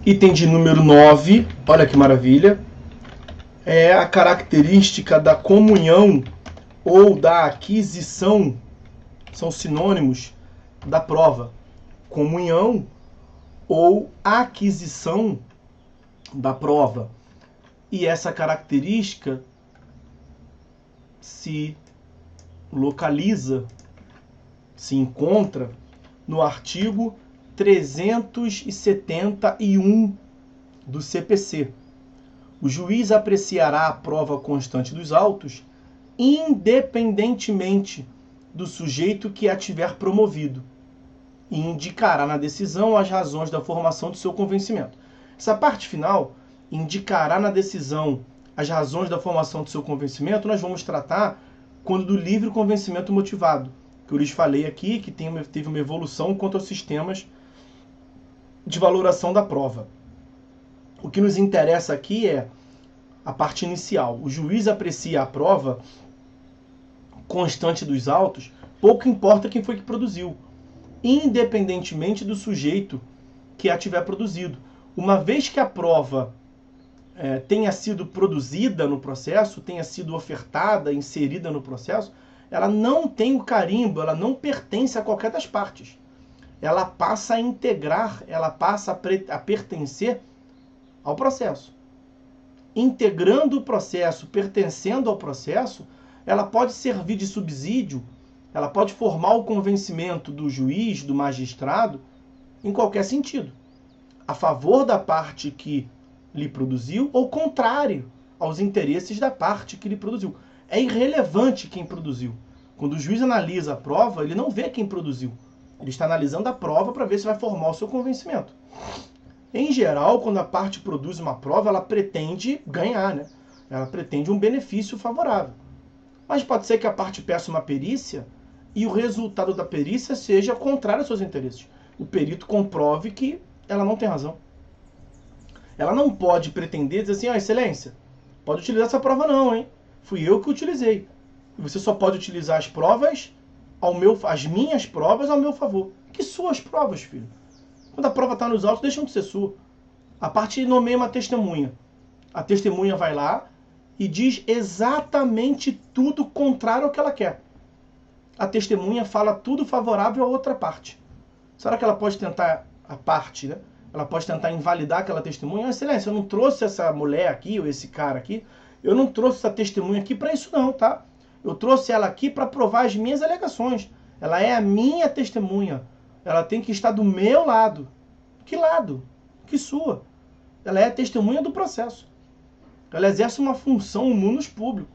Item de número 9, olha que maravilha, é a característica da comunhão ou da aquisição, são sinônimos da prova. Comunhão ou aquisição da prova. E essa característica se localiza, se encontra no artigo 371 do CPC. O juiz apreciará a prova constante dos autos, independentemente do sujeito que a tiver promovido, e indicará na decisão as razões da formação de seu convencimento. Essa parte final, indicará na decisão as razões da formação de seu convencimento, nós vamos tratar quando do livre convencimento motivado, que eu lhes falei aqui, que teve uma evolução quanto aos sistemas de valoração da prova. O que nos interessa aqui é a parte inicial. O juiz aprecia a prova constante dos autos, pouco importa quem foi que produziu, independentemente do sujeito que a tiver produzido. Uma vez que a prova tenha sido produzida no processo, tenha sido ofertada, inserida no processo, ela não tem o carimbo, ela não pertence a qualquer das partes. Ela passa a integrar, ela passa a pertencer ao processo. Integrando o processo, pertencendo ao processo, ela pode servir de subsídio, ela pode formar o convencimento do juiz, do magistrado, em qualquer sentido. A favor da parte que lhe produziu ou contrário aos interesses da parte que lhe produziu. É irrelevante quem produziu. Quando o juiz analisa a prova, ele não vê quem produziu. Ele está analisando a prova para ver se vai formar o seu convencimento. Em geral, quando a parte produz uma prova, ela pretende ganhar, né? Ela pretende um benefício favorável. Mas pode ser que a parte peça uma perícia e o resultado da perícia seja contrário aos seus interesses. O perito comprove que ela não tem razão. Ela não pode pretender dizer assim, excelência, pode utilizar essa prova não, hein? Fui eu que utilizei. Você só pode utilizar as provas as minhas provas ao meu favor. Que suas provas, filho? Quando a prova está nos autos, deixam de ser sua. A parte nomeia uma testemunha. A testemunha vai lá e diz exatamente tudo contrário ao que ela quer. A testemunha fala tudo favorável à outra parte. Será que ela pode tentar, a parte, né? Ela pode tentar invalidar aquela testemunha? Excelência, eu não trouxe essa mulher aqui, ou esse cara aqui, eu não trouxe essa testemunha aqui para isso não, tá? Eu trouxe ela aqui para provar as minhas alegações. Ela é a minha testemunha. Ela tem que estar do meu lado. Que lado? Que sua? Ela é a testemunha do processo. Ela exerce uma função no munus público.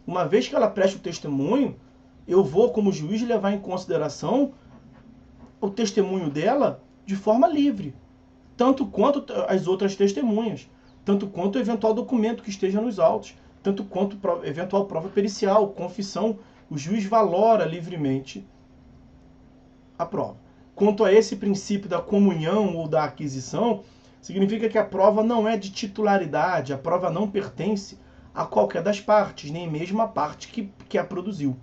Uma vez que ela presta o testemunho, eu vou, como juiz, levar em consideração o testemunho dela de forma livre. Tanto quanto as outras testemunhas. Tanto quanto o eventual documento que esteja nos autos. Tanto quanto eventual prova pericial, confissão, o juiz valora livremente a prova. Quanto a esse princípio da comunhão ou da aquisição, significa que a prova não é de titularidade, a prova não pertence a qualquer das partes, nem mesmo a parte que a produziu.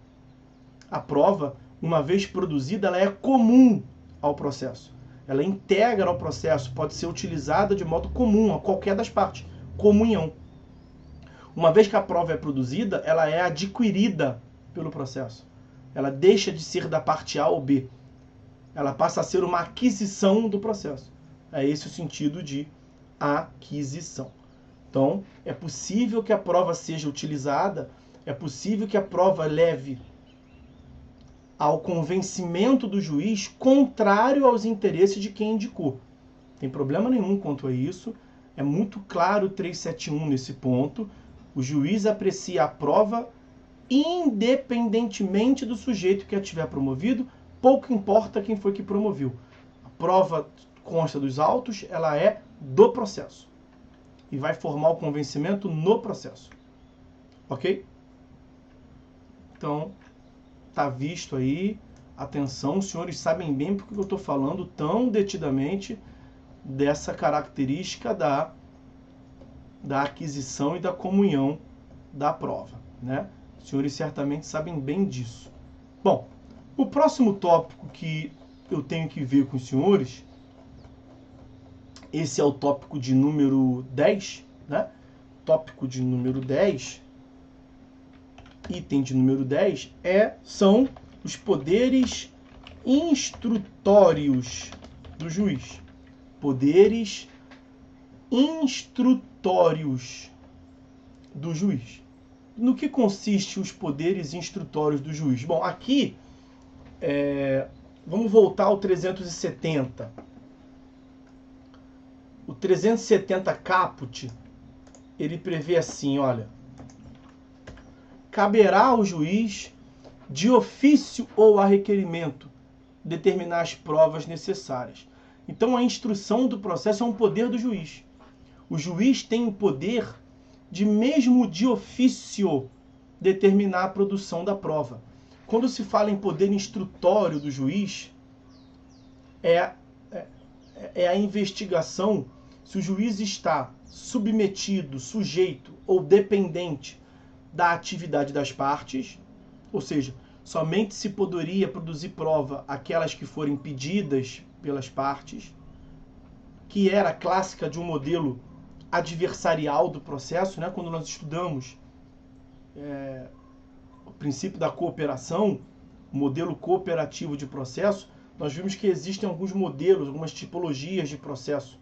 A prova, uma vez produzida, ela é comum ao processo. Ela integra ao processo, pode ser utilizada de modo comum a qualquer das partes. Comunhão. Uma vez que a prova é produzida, ela é adquirida pelo processo. Ela deixa de ser da parte A ou B. Ela passa a ser uma aquisição do processo. É esse o sentido de aquisição. Então, é possível que a prova seja utilizada, é possível que a prova leve ao convencimento do juiz contrário aos interesses de quem indicou. Não tem problema nenhum quanto a isso. É muito claro o 371 nesse ponto. O juiz aprecia a prova independentemente do sujeito que a tiver promovido, pouco importa quem foi que promoveu. A prova consta dos autos, ela é do processo. E vai formar o convencimento no processo. Ok? Então, tá visto aí. Atenção, os senhores sabem bem porque eu estou falando tão detidamente dessa característica da aquisição e da comunhão da prova, né? Os senhores certamente sabem bem disso. Bom, o próximo tópico que eu tenho que ver com os senhores Esse é o tópico de número 10, né? Tópico de número 10, item de número 10, são os poderes instrutórios do juiz. Poderes instrutórios do juiz. No que consiste os poderes instrutórios do juiz? Bom, aqui, vamos voltar ao 370. O 370 caput, ele prevê assim, olha: caberá ao juiz, de ofício ou a requerimento, determinar as provas necessárias. Então, a instrução do processo é um poder do juiz. O juiz tem o poder de, mesmo de ofício, determinar a produção da prova. Quando se fala em poder instrutório do juiz, é a investigação se o juiz está submetido, sujeito ou dependente da atividade das partes, ou seja, somente se poderia produzir prova aquelas que forem pedidas pelas partes, que era clássica de um modelo adversarial do processo, né? Quando nós estudamos o princípio da cooperação, o modelo cooperativo de processo, nós vimos que existem alguns modelos, algumas tipologias de processo.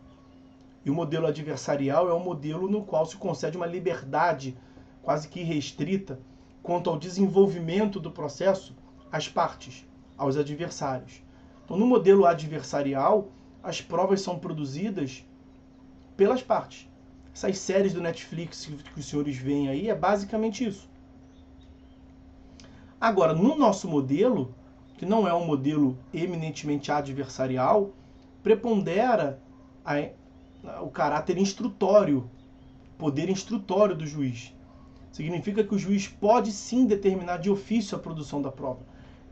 E o modelo adversarial é um modelo no qual se concede uma liberdade quase que irrestrita quanto ao desenvolvimento do processo às partes, aos adversários. Então, no modelo adversarial, as provas são produzidas pelas partes. Essas séries do Netflix que os senhores veem aí é basicamente isso. Agora, no nosso modelo, que não é um modelo eminentemente adversarial, prepondera o caráter instrutório, poder instrutório do juiz. Significa que o juiz pode sim determinar de ofício a produção da prova,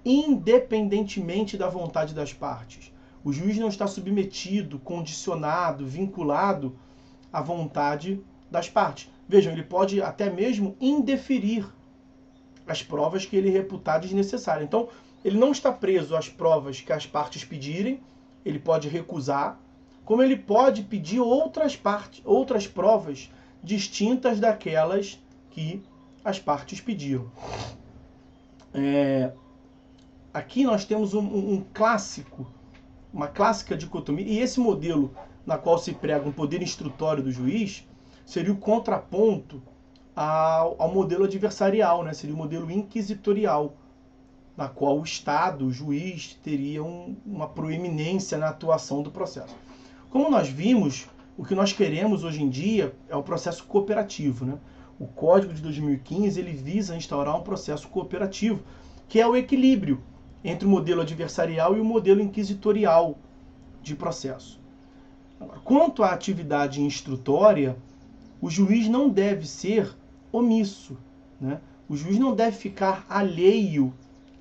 independentemente da vontade das partes. O juiz não está submetido, condicionado, vinculado à vontade das partes. Vejam, ele pode até mesmo indeferir as provas que ele reputar desnecessárias. Então, ele não está preso às provas que as partes pedirem, ele pode recusar, como ele pode pedir outras provas distintas daquelas que as partes pediram. Aqui nós temos uma clássica dicotomia, e esse modelo na qual se prega um poder instrutório do juiz seria o contraponto ao modelo adversarial, né? Seria o modelo inquisitorial, na qual o Estado, o juiz, teria uma proeminência na atuação do processo. Como nós vimos, o que nós queremos hoje em dia é o processo cooperativo, né? O Código de 2015 ele visa instaurar um processo cooperativo, que é o equilíbrio entre o modelo adversarial e o modelo inquisitorial de processo. Quanto à atividade instrutória, o juiz não deve ser omisso, né? O juiz não deve ficar alheio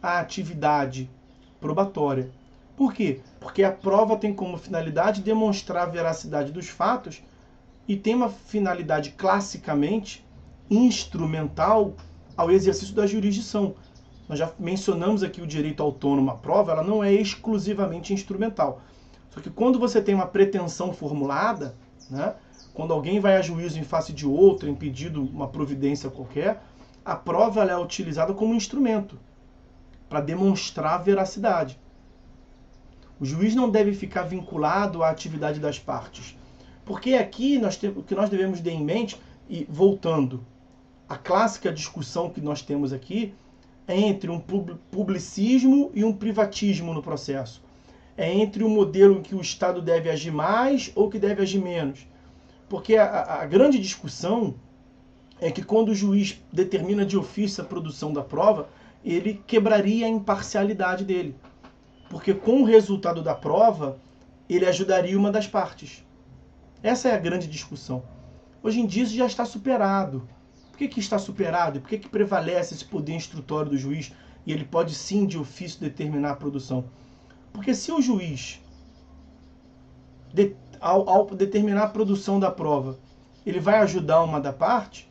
à atividade probatória. Por quê? Porque a prova tem como finalidade demonstrar a veracidade dos fatos e tem uma finalidade classicamente instrumental ao exercício da jurisdição. Nós já mencionamos aqui o direito autônomo à prova, ela não é exclusivamente instrumental. Só que quando você tem uma pretensão formulada, né, quando alguém vai a juízo em face de outro, impedindo uma providência qualquer, a prova ela é utilizada como instrumento para demonstrar a veracidade. O juiz não deve ficar vinculado à atividade das partes. Porque aqui o que nós devemos ter em mente, e voltando, a clássica discussão que nós temos aqui é entre um publicismo e um privatismo no processo. É entre um modelo em que o Estado deve agir mais ou que deve agir menos. Porque a grande discussão é que quando o juiz determina de ofício a produção da prova, ele quebraria a imparcialidade dele. Porque com o resultado da prova, ele ajudaria uma das partes. Essa é a grande discussão. Hoje em dia isso já está superado. Por que está superado? Por que prevalece esse poder instrutório do juiz e ele pode sim de ofício determinar a produção? Porque se o juiz, ao determinar a produção da prova, ele vai ajudar uma da parte,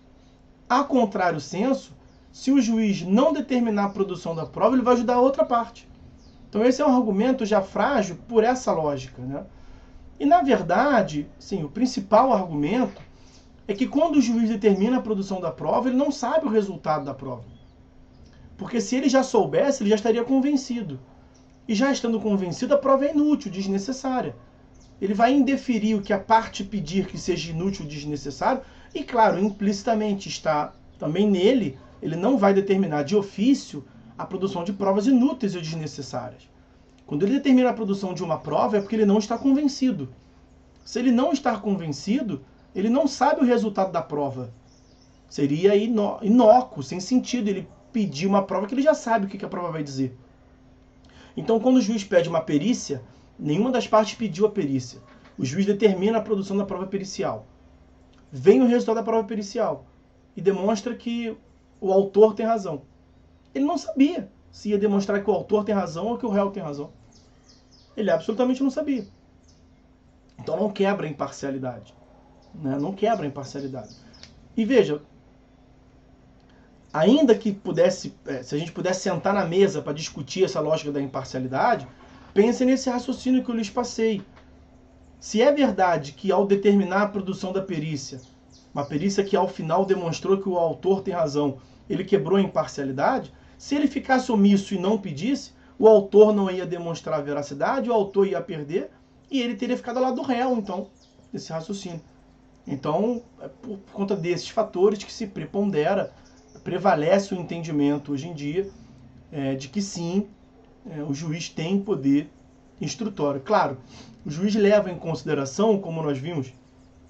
a contrário senso, se o juiz não determinar a produção da prova, ele vai ajudar a outra parte. Então esse é um argumento já frágil por essa lógica, né? E, na verdade, sim, o principal argumento é que quando o juiz determina a produção da prova, ele não sabe o resultado da prova. Porque se ele já soubesse, ele já estaria convencido. E já estando convencido, a prova é inútil, desnecessária. Ele vai indeferir o que a parte pedir que seja inútil, desnecessário, e, claro, implicitamente está também nele, ele não vai determinar de ofício a produção de provas inúteis ou desnecessárias. Quando ele determina a produção de uma prova, é porque ele não está convencido. Se ele não está convencido, ele não sabe o resultado da prova. Seria inócuo, sem sentido, ele pedir uma prova que ele já sabe o que a prova vai dizer. Então, quando o juiz pede uma perícia, nenhuma das partes pediu a perícia. O juiz determina a produção da prova pericial. Vem o resultado da prova pericial e demonstra que o autor tem razão. Ele não sabia se ia demonstrar que o autor tem razão ou que o réu tem razão. Ele absolutamente não sabia. Então não quebra a imparcialidade. Né? Não quebra a imparcialidade. E veja, ainda que pudesse, se a gente pudesse sentar na mesa para discutir essa lógica da imparcialidade, pense nesse raciocínio que eu lhes passei. Se é verdade que ao determinar a produção da perícia, uma perícia que ao final demonstrou que o autor tem razão, ele quebrou a imparcialidade, se ele ficasse omisso e não pedisse, o autor não ia demonstrar a veracidade, o autor ia perder e ele teria ficado ao lado do réu, então, desse raciocínio. Então, é por conta desses fatores que se prevalece o entendimento hoje em dia de que sim, o juiz tem poder instrutório. Claro, o juiz leva em consideração, como nós vimos,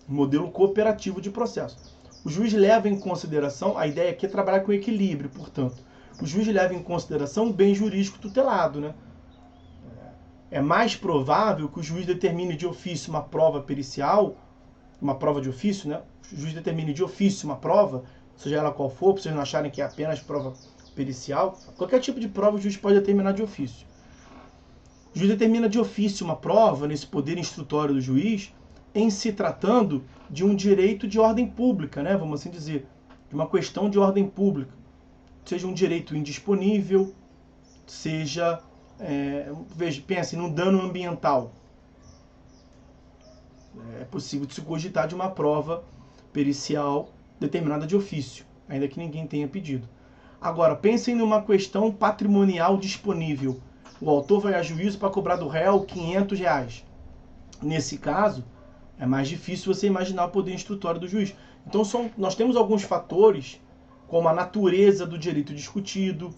o modelo cooperativo de processo. O juiz leva em consideração, a ideia aqui é trabalhar com equilíbrio, portanto, o juiz leva em consideração o bem jurídico tutelado, né? É mais provável que o juiz determine de ofício uma prova pericial, uma prova de ofício, né? O juiz determine de ofício uma prova, seja ela qual for, para vocês não acharem que é apenas prova pericial. Qualquer tipo de prova o juiz pode determinar de ofício. O juiz determina de ofício uma prova, nesse poder instrutório do juiz, em se tratando de um direito de ordem pública, né? Vamos assim dizer, de uma questão de ordem pública. Seja um direito indisponível, seja, pense num dano ambiental. É possível de se cogitar de uma prova pericial determinada de ofício, ainda que ninguém tenha pedido. Agora, pensem numa questão patrimonial disponível. O autor vai a juízo para cobrar do réu R$500. Nesse caso, é mais difícil você imaginar o poder instrutório do juiz. Então, nós temos alguns fatores, como a natureza do direito discutido,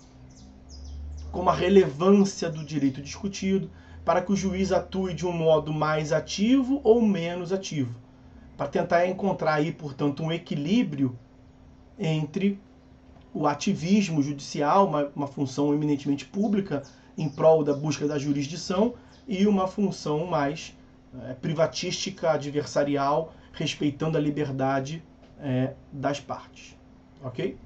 como a relevância do direito discutido, para que o juiz atue de um modo mais ativo ou menos ativo, para tentar encontrar aí, portanto, um equilíbrio entre o ativismo judicial, uma função eminentemente pública em prol da busca da jurisdição, e uma função mais privatística, adversarial, respeitando a liberdade das partes. Ok?